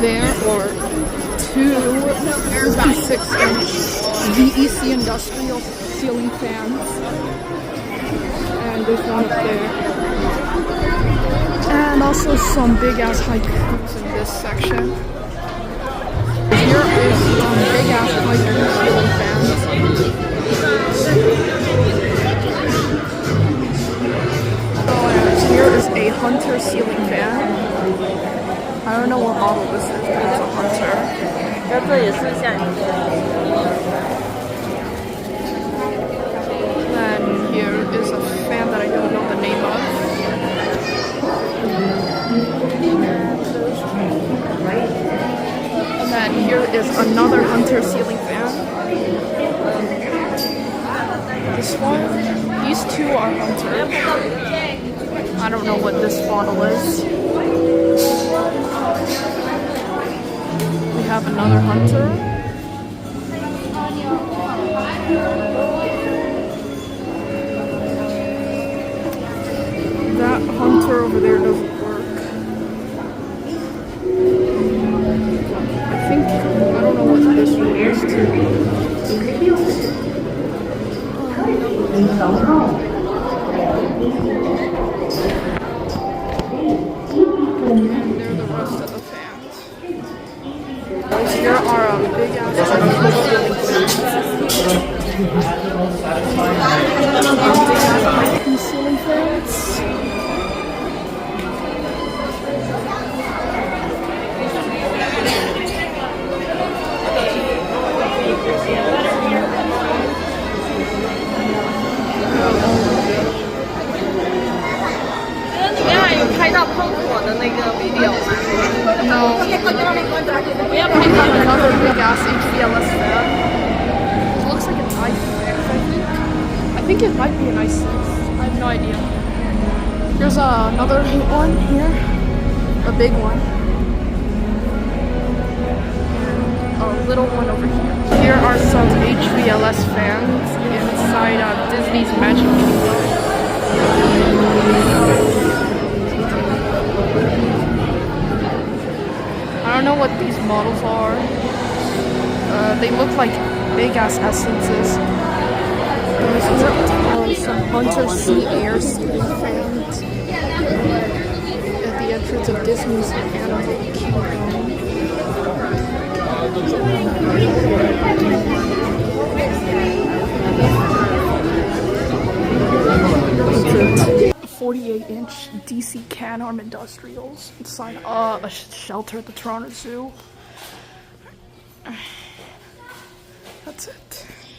there are two 56-inch VEC industrial ceiling fans. And there's one up there. And also some big ass haikus in this section. Here is some big ass haiku ceiling fans. Oh, and here is a Hunter ceiling fan. I don't know what model this is, but it's a Hunter. Then here is a fan that I don't know the name of. And then here is another Hunter ceiling fan. This one, these two are Hunter. I don't know what this model is. We have another Hunter. That Hunter over there doesn't work. I don't know what this one is too. And they're the rest of the fans. Here are big ass ceiling fans. No. We have another big ass HVLS fan. It looks like an i6, I think it might be an i6. I have no idea. Here's another one here. A big one. And a little one over here. Here are some HVLS fans inside Disney's Magic Kingdom. I don't know what these models are. They look like big ass essences. There's some Hunter Sea Air ceiling fans at the entrance of Disney's Animal Kingdom. 48-inch DC Can-Arm Industrials inside a shelter at the Toronto Zoo.